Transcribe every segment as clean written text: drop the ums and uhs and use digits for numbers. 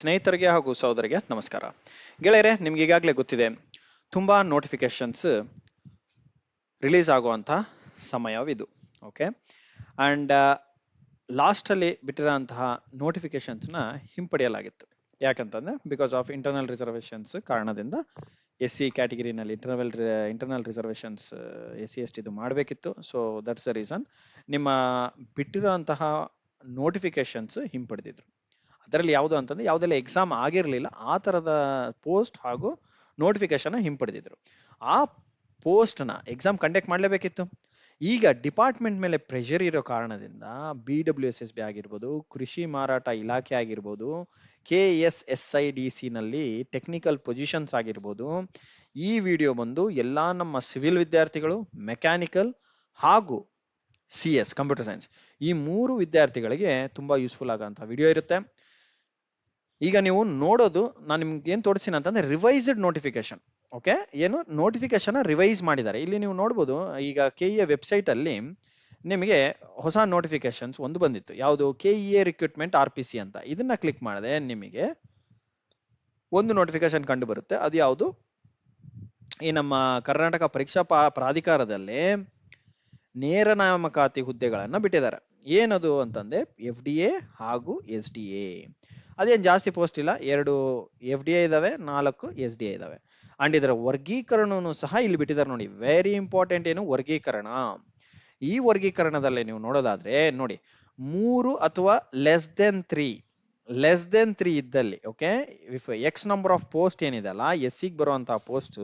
ಸ್ನೇಹಿತರಿಗೆ ಹಾಗೂ ಸಹೋದರಿಗೆ ನಮಸ್ಕಾರ. ಗೆಳೆಯರೆ, ನಿಮ್ಗೆ ಈಗಾಗಲೇ ಗೊತ್ತಿದೆ, ತುಂಬಾ ನೋಟಿಫಿಕೇಶನ್ಸ್ ರಿಲೀಸ್ ಆಗುವಂತ ಸಮಯವಿದು. ಓಕೆ, ಅಂಡ್ ಲಾಸ್ಟ್ ಅಲ್ಲಿ ಬಿಟ್ಟಿರೋಂತಹ ನೋಟಿಫಿಕೇಶನ್ಸ್ ನ ಹಿಂಪಡೆಯಲಾಗಿತ್ತು. ಯಾಕಂತಂದ್ರೆ ಬಿಕಾಸ್ ಆಫ್ ಇಂಟರ್ನಲ್ ರಿಸರ್ವೇಶನ್ಸ್ ಕಾರಣದಿಂದ SC ಕ್ಯಾಟಗಿರಿನಲ್ಲಿ ಇಂಟರ್ನಲ್ ರಿಸರ್ವೇಶನ್ಸ್ SC ST ಇದು ಮಾಡಬೇಕಿತ್ತು. ಸೊ ದಟ್ಸ್ ದ ರೀಸನ್ ನಿಮ್ಮ ಬಿಟ್ಟಿರೋಂತಹ ನೋಟಿಫಿಕೇಶನ್ಸ್ ಹಿಂಪಡೆದಿದ್ರು. ಅದರಲ್ಲಿ ಯಾವುದು ಅಂತಂದ್ರೆ ಯಾವುದೆಲ್ಲ ಎಕ್ಸಾಮ್ ಆಗಿರಲಿಲ್ಲ ಆ ತರದ ಪೋಸ್ಟ್ ಹಾಗೂ ನೋಟಿಫಿಕೇಶನ್ ಹಿಂಪಡೆದಿದ್ರು. ಆ ಪೋಸ್ಟ್ ನ ಎಕ್ಸಾಮ್ ಕಂಡಕ್ಟ್ ಮಾಡಲೇಬೇಕಿತ್ತು. ಈಗ ಡಿಪಾರ್ಟ್ಮೆಂಟ್ ಮೇಲೆ ಪ್ರೆಷರ್ ಇರೋ ಕಾರಣದಿಂದ BWSSB ಆಗಿರ್ಬೋದು, ಕೃಷಿ ಮಾರಾಟ ಇಲಾಖೆ ಆಗಿರ್ಬೋದು, KSSIDC ನಲ್ಲಿ ಟೆಕ್ನಿಕಲ್ ಪೊಸಿಷನ್ಸ್ ಆಗಿರ್ಬೋದು, ಈ ವಿಡಿಯೋ ಬಂದು ಎಲ್ಲಾ ನಮ್ಮ ಸಿವಿಲ್ ವಿದ್ಯಾರ್ಥಿಗಳು, ಮೆಕ್ಯಾನಿಕಲ್ ಹಾಗೂ CS ಕಂಪ್ಯೂಟರ್ ಸೈನ್ಸ್ ಈ ಮೂರು ವಿದ್ಯಾರ್ಥಿಗಳಿಗೆ ತುಂಬಾ ಯೂಸ್ಫುಲ್ ಆಗೋಂಥ ವಿಡಿಯೋ ಇರುತ್ತೆ. ಈಗ ನೀವು ನೋಡೋದು, ನಾನು ನಿಮ್ಗೆ ಏನ್ ತೋರಿಸ್ತೀನಿ ಅಂತಂದ್ರೆ ರಿವೈಸ್ಡ್ ನೋಟಿಫಿಕೇಶನ್. ಓಕೆ, ಏನು ನೋಟಿಫಿಕೇಶನ್ ರಿವೈಸ್ ಮಾಡಿದ್ದಾರೆ. ಇಲ್ಲಿ ನೀವು ನೋಡ್ಬೋದು, ಈಗ KEA ವೆಬ್ಸೈಟ್ ಅಲ್ಲಿ ನಿಮಗೆ ಹೊಸ ನೋಟಿಫಿಕೇಶನ್ಸ್ ಒಂದು ಬಂದಿತ್ತು. ಯಾವುದು? KEA ರಿಕ್ರೂಟ್ಮೆಂಟ್ RPC ಅಂತ. ಇದನ್ನ ಕ್ಲಿಕ್ ಮಾಡಿದ್ರೆ ನಿಮಗೆ ಒಂದು ನೋಟಿಫಿಕೇಶನ್ ಕಂಡು ಬರುತ್ತೆ. ಅದು ಯಾವುದು? ಈ ನಮ್ಮ ಕರ್ನಾಟಕ ಪರೀಕ್ಷಾ ಪ್ರಾಧಿಕಾರದಲ್ಲಿ ನೇರ ನೇಮಕಾತಿ ಹುದ್ದೆಗಳನ್ನ ಬಿಟ್ಟಿದ್ದಾರೆ. ಏನದು ಅಂತಂದ್ರೆ FDA ಹಾಗೂ SDA. ಅದೇನ್ ಜಾಸ್ತಿ ಪೋಸ್ಟ್ ಇಲ್ಲ, 2 FDA ಇದಾವೆ, 4 SDA ಇದಾವೆ. ಅಂಡ್ ಇದರ ವರ್ಗೀಕರಣನು ಸಹ ಇಲ್ಲಿ ಬಿಟ್ಟಿದ್ದಾರೆ ನೋಡಿ. Very important. ಏನು ವರ್ಗೀಕರಣ? ಈ ವರ್ಗೀಕರಣದಲ್ಲಿ ನೀವು ನೋಡೋದಾದ್ರೆ ನೋಡಿ, 3 ಅಥವಾ ಲೆಸ್ ದೆನ್ 3 ಇದ್ದಲ್ಲಿ, okay, if X number of post ಏನಿದೆ ಅಲ್ಲ, SCಗೆ ಬರುವಂತಹ ಪೋಸ್ಟ್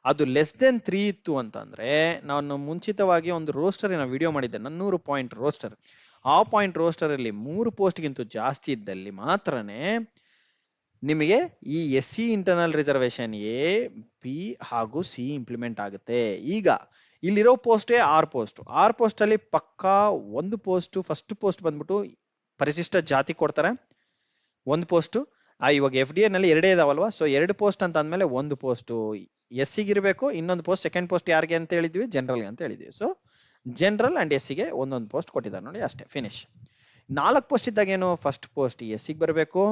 ಅದು ಲೆಸ್ ದೆನ್ 3 ಇತ್ತು ಅಂತಂದ್ರೆ, ನಾನು ಮುಂಚಿತವಾಗಿ ಒಂದು ರೋಸ್ಟರಿನ ವಿಡಿಯೋ ಮಾಡಿದ್ದೆ, 400 ಪಾಯಿಂಟ್ ರೋಸ್ಟರ್. ಆ ಪಾಯಿಂಟ್ ರೋಸ್ಟರ್ ಅಲ್ಲಿ 3 ಪೋಸ್ಟ್ಗಿಂತ ಜಾಸ್ತಿ ಇದ್ದಲ್ಲಿ ಮಾತ್ರನೇ ನಿಮಗೆ ಈ SC internal reservation A, B ಹಾಗೂ C ಇಂಪ್ಲಿಮೆಂಟ್ ಆಗುತ್ತೆ. ಈಗ ಇಲ್ಲಿರೋ ಪೋಸ್ಟ್ 6 ಪೋಸ್ಟ್ ಅಲ್ಲಿ ಪಕ್ಕಾ ಒಂದು ಪೋಸ್ಟ್, ಫಸ್ಟ್ ಪೋಸ್ಟ್ ಬಂದ್ಬಿಟ್ಟು ಪರಿಶಿಷ್ಟ ಜಾತಿ ಕೊಡ್ತಾರೆ, ಒಂದು ಪೋಸ್ಟ್. ಇವಾಗ FDA ನಲ್ಲಿ 2 ಇದಾವಲ್ವಾ, ಸೊ 2 ಪೋಸ್ಟ್ ಅಂತ ಅಂದ್ಮೇಲೆ ಒಂದು ಪೋಸ್ಟ್ SCಗೆ ಇರಬೇಕು, ಇನ್ನೊಂದು ಪೋಸ್ಟ್ ಸೆಕೆಂಡ್ ಪೋಸ್ಟ್ ಯಾರಿಗೆ ಅಂತ ಹೇಳಿದ್ವಿ? ಜನರಲ್ಗೆ ಅಂತ ಹೇಳಿದ್ವಿ. ಸೊ ಜನರಲ್ ಅಂಡ್ SCಗೆ ಒಂದೊಂದು ಪೋಸ್ಟ್ ಕೊಟ್ಟಿದ್ದಾರೆ ನೋಡಿ, ಅಷ್ಟೇ, ಫಿನಿಶ್. 4 ಪೋಸ್ಟ್ ಇದ್ದಾಗ ಏನು? ಫಸ್ಟ್ ಪೋಸ್ಟ್ SCಗೆ ಬರಬೇಕು,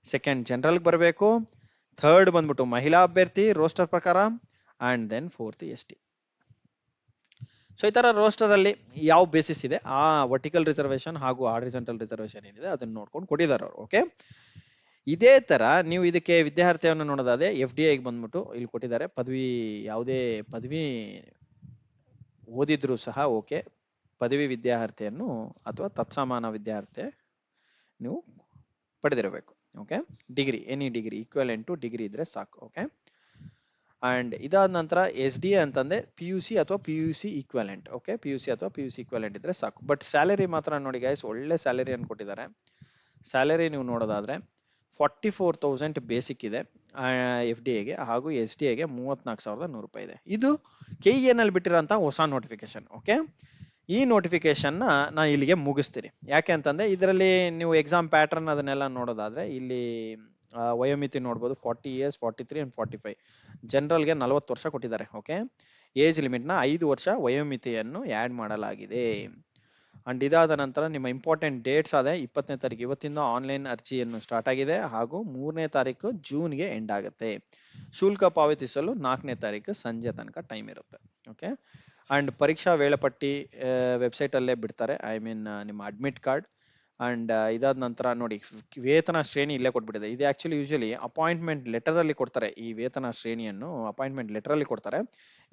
ಸೆಕೆಂಡ್ ಜನರಲ್ಗೆ ಬರಬೇಕು, ಥರ್ಡ್ ಬಂದ್ಬಿಟ್ಟು ಮಹಿಳಾ ಅಭ್ಯರ್ಥಿ ರೋಸ್ಟರ್ ಪ್ರಕಾರ, and then fourth ST. So ಈ ತರ ರೋಸ್ಟರ್ ಅಲ್ಲಿ ಯಾವ ಬೇಸಿಸ್ ಇದೆ, ಆ ವರ್ಟಿಕಲ್ ರಿಸರ್ವೇಶನ್ ಹಾಗೂ ಹಾರಿಜಾಂಟಲ್ ರಿಸರ್ವೇಶನ್ ಏನಿದೆ ಅದನ್ನ ನೋಡ್ಕೊಂಡು ಕೊಟ್ಟಿದ್ದಾರೆ ಅವರು. ಓಕೆ, ಇದೇ ತರ ನೀವು ಇದಕ್ಕೆ ವಿದ್ಯಾರ್ಥಿಯನ್ನು ನೋಡೋದಾದ್ರೆ FDIಗೆ ಬಂದ್ಬಿಟ್ಟು ಇಲ್ಲಿ ಕೊಟ್ಟಿದ್ದಾರೆ. ಪದವಿ, ಯಾವುದೇ ಪದವಿ ಓದಿದ್ರು ಸಹ ಓಕೆ, ಪದವಿ ವಿದ್ಯಾರ್ಥಿಯನ್ನು ಅಥವಾ ತತ್ಸಮಾನ ವಿದ್ಯಾರ್ಥಿ ನೀವು ಪಡೆದಿರಬೇಕು. Okay, degree, any degree equivalent to degree ಇದ್ರೆ ಸಾಕು. ಓಕೆ, ಅಂಡ್ ಇದಾದ ನಂತರ SDA ಅಂತಂದ್ರೆ PUC ಅಥವಾ PUC ಈಕ್ವಲೆಂಟ್. ಓಕೆ, PUC ಅಥವಾ PUC ಈಕ್ವಲೆಂಟ್ ಇದ್ರೆ ಸಾಕು. ಬಟ್ ಸ್ಯಾಲರಿ ಮಾತ್ರ ನೋಡಿ ಗೈಸ್, ಒಳ್ಳೆ ಸ್ಯಾಲರಿ ಅನ್ನು ಕೊಟ್ಟಿದ್ದಾರೆ. ಸ್ಯಾಲರಿ ನೀವು ನೋಡೋದಾದ್ರೆ 44,000 ಬೇಸಿಕ್ ಇದೆ FDAಗೆ, ಹಾಗೂ SDAಗೆ 34,100 ರೂಪಾಯಿ ಇದೆ. ಇದು KEA ನಲ್ಲಿ ಬಿಟ್ಟಿರೋಂಥ ಹೊಸ ನೋಟಿಫಿಕೇಶನ್. ಓಕೆ, ಈ ನೋಟಿಫಿಕೇಶನ್ ನಾನು ಇಲ್ಲಿಗೆ ಮುಗಿಸ್ತೀನಿ. ಯಾಕೆ ಅಂತಂದ್ರೆ ಇದರಲ್ಲಿ ನೀವು ಎಕ್ಸಾಮ್ ಪ್ಯಾಟರ್ನ್ ಅದನ್ನೆಲ್ಲ ನೋಡೋದಾದ್ರೆ ಇಲ್ಲಿ ವಯೋಮಿತಿ ನೋಡ್ಬೋದು, 40 years, 43 and 45. ಜನರಲ್ಗೆ 40 ವರ್ಷ ಕೊಟ್ಟಿದ್ದಾರೆ. ಓಕೆ, ಏಜ್ ಲಿಮಿಟ್ನ 5 ವರ್ಷ ವಯೋಮಿತಿಯನ್ನು ಆ್ಯಡ್ ಮಾಡಲಾಗಿದೆ. ಅಂಡ್ ಇದಾದ ನಂತರ ನಿಮ್ಮ ಇಂಪಾರ್ಟೆಂಟ್ ಡೇಟ್ಸ್ ಆದ 20ನೇ ತಾರೀಕು, ಇವತ್ತಿಂದ ಆನ್ಲೈನ್ ಅರ್ಜಿಯನ್ನು ಸ್ಟಾರ್ಟ್ ಆಗಿದೆ, ಹಾಗೂ 3ನೇ ತಾರೀಕು ಜೂನ್ಗೆ ಎಂಡ್ ಆಗುತ್ತೆ. ಶುಲ್ಕ ಪಾವತಿಸಲು 4ನೇ ತಾರೀಕು ಸಂಜೆ ತನಕ ಟೈಮ್ ಇರುತ್ತೆ. ಓಕೆ, ಅಂಡ್ ಪರೀಕ್ಷಾ ವೇಳಾಪಟ್ಟಿ ವೆಬ್ಸೈಟ್ ಅಲ್ಲೇ ಬಿಡ್ತಾರೆ, ಐ ಮೀನ್ ನಿಮ್ಮ ಅಡ್ಮಿಟ್ ಕಾರ್ಡ್. ಅಂಡ್ ಇದಾದ ನಂತರ ನೋಡಿ, ವೇತನ ಶ್ರೇಣಿ ಇಲ್ಲೇ ಕೊಟ್ಬಿಟ್ಟಿದೆ. ಇದು ಆಕ್ಚುಲಿ ಯೂಶಲಿ ಅಪಾಯಿಂಟ್ಮೆಂಟ್ ಲೆಟರ್ ಅಲ್ಲಿ ಕೊಡ್ತಾರೆ. ಈ ವೇತನ ಶ್ರೇಣಿಯನ್ನು ಅಪಾಯಿಂಟ್ಮೆಂಟ್ ಲೆಟರ್ ಅಲ್ಲಿ ಕೊಡ್ತಾರೆ.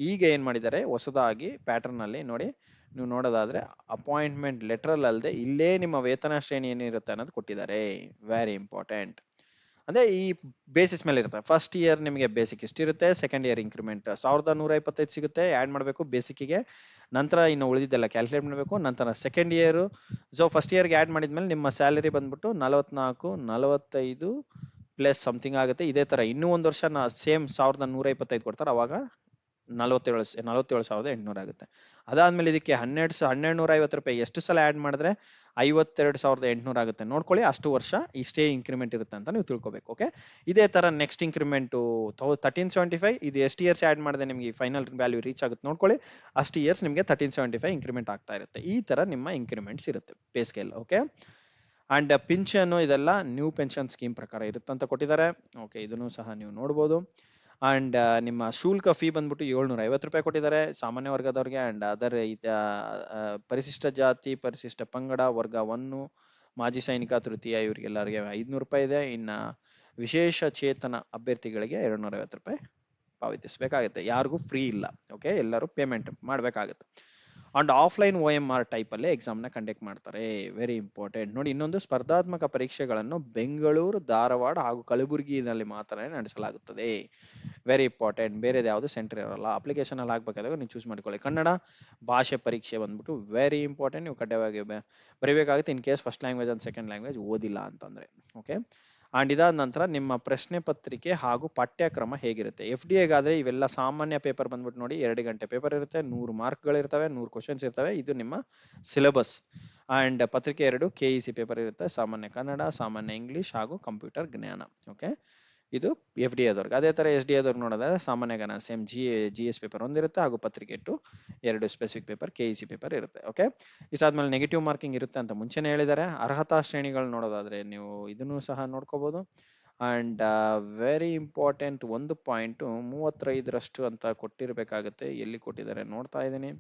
ಈಗ ಏನ್ ಮಾಡಿದ್ದಾರೆ, ಹೊಸದಾಗಿ ಪ್ಯಾಟರ್ನ್ ಅಲ್ಲಿ ನೋಡಿ, ನೀವು ನೋಡೋದಾದ್ರೆ ಅಪಾಯಿಂಟ್ಮೆಂಟ್ ಲೆಟರ್ ಅಲ್ಲದೆ ಇಲ್ಲೇ ನಿಮ್ಮ ವೇತನ ಶ್ರೇಣಿ ಏನಿರುತ್ತೆ ಅನ್ನೋದು ಕೊಟ್ಟಿದ್ದಾರೆ. Very important. ಅಂದ್ರೆ ಈ ಬೇಸಿಸ್ ಮೇಲೆ ಇರುತ್ತೆ. ಫಸ್ಟ್ ಇಯರ್ ನಿಮಗೆ ಬೇಸಿಕ್ ಇಷ್ಟಿರುತ್ತೆ, ಸೆಕೆಂಡ್ ಇಯರ್ ಇಂಕ್ರಿಮೆಂಟ್ 1,125 ಸಿಗುತ್ತೆ, ಆಡ್ ಮಾಡಬೇಕು ಬೇಸಿಕ್ಗೆ. ನಂತರ ಇನ್ನು ಉಳಿದಿದ್ದೆಲ್ಲ ಕ್ಯಾಲ್ಕುಲೇಟ್ ಮಾಡಬೇಕು. ನಂತರ ಸೆಕೆಂಡ್ ಇಯರ್, ಸೊ ಫಸ್ಟ್ ಇಯರ್ಗೆ ಆಡ್ ಮಾಡಿದ್ಮೇಲೆ ನಿಮ್ಮ ಸ್ಯಾಲರಿ ಬಂದ್ಬಿಟ್ಟು 44, 45 ಪ್ಲಸ್ ಸಮಥಿಂಗ್ ಆಗುತ್ತೆ. ಇದೇ ತರ ಇನ್ನೂ ಒಂದು ವರ್ಷ ಸೇಮ್ 1,125 ಕೊಡ್ತಾರೆ, ಅವಾಗ 47,800 ಆಗುತ್ತೆ. ಅದಾದ್ಮೇಲೆ ಇದಕ್ಕೆ 1,250 ರೂಪಾಯಿ ಎಷ್ಟು ಸಲ ಆಡ್ ಮಾಡಿದ್ರೆ 52,800 ಆಗುತ್ತೆ. ನೋಡ್ಕೊಳ್ಳಿ, ಅಷ್ಟು ವರ್ಷ ಇಷ್ಟೇ ಇಂಕ್ರಿಮೆಂಟ್ ಇರುತ್ತೆ ಅಂತ ನೀವು ತಿಳ್ಕೊಬೇಕು. ಓಕೆ, ಇದೇ ತರ ನೆಕ್ಸ್ಟ್ ಇಂಕ್ರಿಮೆಂಟ್ 1375, ಇದು ಎಷ್ಟು ಇಯರ್ಸ್ ಆಡ್ ಮಾಡಿದ್ರೆ ನಿಮಗೆ ಫೈನಲ್ ವ್ಯಾಲ್ಯೂ ರೀಚ್ ಆಗುತ್ತೆ ನೋಡ್ಕೊಳ್ಳಿ, ಅಷ್ಟು ಇಯರ್ಸ್ ನಿಮಗೆ 1375 ಇಂಕ್ರಿಮೆಂಟ್ ಆಗ್ತಾ ಇರುತ್ತೆ. ಈ ತರ ನಿಮ್ಮ ಇಂಕ್ರಿಮೆಂಟ್ಸ್ ಇರುತ್ತೆ pay scale. Okay, and pension ಇದೆಲ್ಲ ನ್ಯೂ ಪೆನ್ಷನ್ ಸ್ಕೀಮ್ ಪ್ರಕಾರ ಇರುತ್ತಂತ ಕೊಟ್ಟಿದ್ದಾರೆ. ಓಕೆ, ಇದನ್ನು ಸಹ ನೀವು ನೋಡ್ಬೋದು. ಅಂಡ್ ನಿಮ್ಮ ಶುಲ್ಕ ಫೀ ಬಂದ್ಬಿಟ್ಟು 750 ರೂಪಾಯಿ ಕೊಟ್ಟಿದ್ದಾರೆ ಸಾಮಾನ್ಯ ವರ್ಗದವ್ರಿಗೆ. ಅಂಡ್ ಅದರ್ ಪರಿಶಿಷ್ಟ ಜಾತಿ, ಪರಿಶಿಷ್ಟ ಪಂಗಡ, ವರ್ಗ 1, ಮಾಜಿ ಸೈನಿಕ, ತೃತೀಯ ಇವರಿಗೆಲ್ಲರಿಗೆ 500 ರೂಪಾಯಿ ಇದೆ. ಇನ್ನ ವಿಶೇಷ ಚೇತನ ಅಭ್ಯರ್ಥಿಗಳಿಗೆ 250 ರೂಪಾಯಿ ಪಾವತಿಸಬೇಕಾಗುತ್ತೆ. ಯಾರಿಗೂ ಫ್ರೀ ಇಲ್ಲ. ಓಕೆ, ಎಲ್ಲರೂ ಪೇಮೆಂಟ್ ಮಾಡಬೇಕಾಗುತ್ತೆ. ಅಂಡ್ ಆಫ್ಲೈನ್ OMR ಟೈಪ್ ಅಲ್ಲಿ ಎಕ್ಸಾಮ್ ನ ಕಂಡಕ್ಟ್ ಮಾಡ್ತಾರೆ. Very important. ನೋಡಿ, ಇನ್ನೊಂದು ಸ್ಪರ್ಧಾತ್ಮಕ ಪರೀಕ್ಷೆಗಳನ್ನು ಬೆಂಗಳೂರು, ಧಾರವಾಡ ಹಾಗೂ ಕಲಬುರಗಿನಲ್ಲಿ ಮಾತ್ರ ನಡೆಸಲಾಗುತ್ತದೆ. Very important. ಬೇರೆದು ಯಾವುದು ಸೆಂಟರ್ ಇರಲ್ಲ. ಅಪ್ಲಿಕೇಶನ್ ಅಲ್ಲಿ ಹಾಕ್ಬೇಕಾದಾಗ ನೀವು ಚೂಸ್ ಮಾಡ್ಕೊಳ್ಳಿ. ಕನ್ನಡ ಭಾಷೆ ಪರೀಕ್ಷೆ ಬಂದ್ಬಿಟ್ಟು ವೆರಿ ಇಂಪಾರ್ಟೆಂಟ್. ನೀವು ಕಡ್ಡಾಯವಾಗಿ ಬರೀಬೇಕಾಗುತ್ತೆ in case first language and second language ಓದಿಲ್ಲ ಅಂತಂದ್ರೆ. ಓಕೆ, ಅಂಡ್ ಇದಾದ ನಂತರ ನಿಮ್ಮ ಪ್ರಶ್ನೆ ಪತ್ರಿಕೆ ಹಾಗೂ ಪಠ್ಯಕ್ರಮ ಹೇಗಿರುತ್ತೆ. FDA ಗಾದ್ರೆ ಇವೆಲ್ಲ ಸಾಮಾನ್ಯ ಪೇಪರ್ ಬಂದ್ಬಿಟ್ಟು ನೋಡಿ 2 ಗಂಟೆ ಪೇಪರ್ ಇರುತ್ತೆ, 100 ಮಾರ್ಕ್ಗಳು ಇರ್ತವೆ, 100 ಕ್ವಶನ್ಸ್ ಇರ್ತವೆ. ಇದು ನಿಮ್ಮ ಸಿಲೆಬಸ್. ಅಂಡ್ ಪತ್ರಿಕೆ 2 KEC ಪೇಪರ್ ಇರುತ್ತೆ, ಸಾಮಾನ್ಯ ಕನ್ನಡ, ಸಾಮಾನ್ಯ ಇಂಗ್ಲಿಷ್ ಹಾಗೂ ಕಂಪ್ಯೂಟರ್ ಜ್ಞಾನ. ಓಕೆ, ಇದು FDA ದವ್ರಿಗೆ. ಅದೇ ತರ SDA ದವ್ರಿಗೆ ನೋಡೋದಾದ್ರೆ ಸಾಮಾನ್ಯ ಜ್ಞಾನ ಸೇಮ್ GS ಪೇಪರ್ ಒಂದಿರುತ್ತೆ ಹಾಗೂ ಪತ್ರಿಕೆ 2 ಸ್ಪೆಸಿಫಿಕ್ ಪೇಪರ್ KEC ಪೇಪರ್ ಇರುತ್ತೆ. ಓಕೆ, ಇಷ್ಟಾದ್ಮೇಲೆ ನೆಗೆಟಿವ್ ಮಾರ್ಕಿಂಗ್ ಇರುತ್ತೆ ಅಂತ ಮುಂಚೆನೆ ಹೇಳಿದ್ದಾರೆ. ಅರ್ಹತಾ ಶ್ರೇಣಿಗಳು ನೋಡೋದಾದ್ರೆ ನೀವು ಇದನ್ನು ಸಹ ನೋಡ್ಕೋಬಹುದು. ಅಂಡ್ ವೆರಿ ಇಂಪಾರ್ಟೆಂಟ್ ಒಂದು ಪಾಯಿಂಟ್ 35ರಷ್ಟು ಅಂತ ಕೊಟ್ಟಿರ್ಬೇಕಾಗುತ್ತೆ. ಎಲ್ಲಿ ಕೊಟ್ಟಿದ್ದಾರೆ ನೋಡ್ತಾ ಇದ್ದೀನಿ,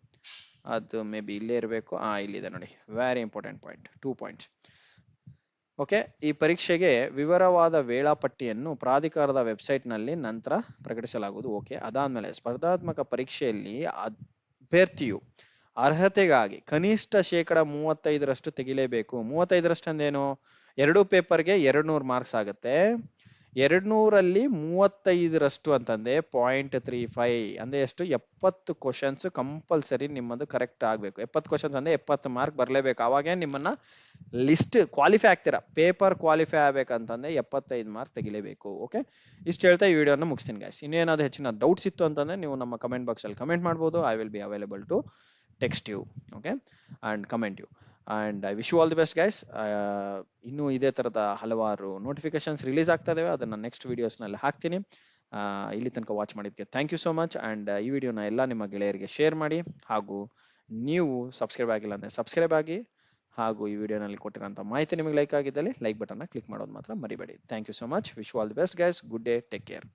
ಅದು ಮೇ ಬಿ ಇಲ್ಲೇ ಇರಬೇಕು. ಇಲ್ಲಿದೆ ನೋಡಿ, very important point, 2 points. Okay, ಈ ಪರೀಕ್ಷೆಗೆ ವಿವರವಾದ ವೇಳಾಪಟ್ಟಿಯನ್ನು ಪ್ರಾಧಿಕಾರದ ವೆಬ್ಸೈಟ್ ನಲ್ಲಿ ನಂತರ ಪ್ರಕಟಿಸಲಾಗುವುದು. ಓಕೆ, ಅದಾದ್ಮೇಲೆ ಸ್ಪರ್ಧಾತ್ಮಕ ಪರೀಕ್ಷೆಯಲ್ಲಿ ಅಭ್ಯರ್ಥಿಯು ಅರ್ಹತೆಗಾಗಿ ಕನಿಷ್ಠ 35% ತೆಗಿಲೇಬೇಕು. 35ರಷ್ಟು ಅಂದೇನು, 2 ಪೇಪರ್ಗೆ 200 ಮಾರ್ಕ್ಸ್ ಆಗುತ್ತೆ. 200ರಲ್ಲಿ 35ರಷ್ಟು ಅಂತಂದ್ರೆ 0.35 ಅಂದ್ರೆ ಎಷ್ಟು, 70 ಕ್ವಶನ್ಸ್ ಕಂಪಲ್ಸರಿ ನಿಮ್ಮದು ಕರೆಕ್ಟ್ ಆಗ್ಬೇಕು. 70 ಕ್ವಶನ್ಸ್ ಅಂದ್ರೆ 70 ಮಾರ್ಕ್ ಬರ್ಲೇಬೇಕು. ಅವಾಗೇ ನಿಮ್ಮನ್ನ ಲಿಸ್ಟ್ ಕ್ವಾಲಿಫೈ ಆಗ್ತೀರಾ. ಪೇಪರ್ ಕ್ವಾಲಿಫೈ ಆಗ್ಬೇಕಂತಂದ್ರೆ 75 ಮಾರ್ಕ್ ತೆಗಿಲೇಬೇಕು. ಓಕೆ, ಇಷ್ಟು ಹೇಳ್ತಾ ಈ ವಿಡಿಯೋನ ಮುಗಿಸ್ತೀನಿ ಗೈಸ್. ಇನ್ನೇನಾದ್ರು ಹೆಚ್ಚಿನ ಡೌಟ್ಸ್ ಇತ್ತು ಅಂತಂದ್ರೆ ನೀವು ನಮ್ಮ ಕಮೆಂಟ್ ಬಾಕ್ಸ್ ಅಲ್ಲಿ ಕಮೆಂಟ್ ಮಾಡ್ಬೋದು. I will be available to text you, okay, and comment you. And I wish you all the best guys. ಇನ್ನು ಇದೇ ತರದ ಹಲವಾರು ನೋಟಿಫಿಕೇಶನ್ಸ್ ರಿಲೀಸ್ ಆಗ್ತಾ ಇದಾವೆ, ಅದನ್ನ ನೆಕ್ಸ್ಟ್ ವಿಡಿಯೋಸ್ ನಲ್ಲಿ ಹಾಕ್ತೀನಿ. ಇಲ್ಲಿ ತನಕ ವಾಚ್ ಮಾಡಿದ್ದಕ್ಕೆ thank you so much. And ಈ ವಿಡಿಯೋನ ಎಲ್ಲ ನಿಮ್ಮ ಗೆಳೆಯರಿಗೆ ಶೇರ್ ಮಾಡಿ, ಹಾಗೂ ನೀವು ಸಬ್ಸ್ಕ್ರೈಬ್ ಆಗಿಲ್ಲ ಅಂದ್ರೆ ಸಬ್ಸ್ಕ್ರೈಬ್ ಆಗಿ, ಹಾಗೂ ಈ ವಿಡಿಯೋನಲ್ಲಿ ಕೊಟ್ಟಿರೋಂಥ ಮಾಹಿತಿ ನಿಮಗೆ ಲೈಕ್ ಆಗಿದ್ದಲ್ಲಿ ಲೈಕ್ ಬಟನ್ನ ಕ್ಲಿಕ್ ಮಾಡೋದು ಮಾತ್ರ ಮರಿಬೇಡಿ. Thank you so much. Wish you all the best guys. Good day, take care.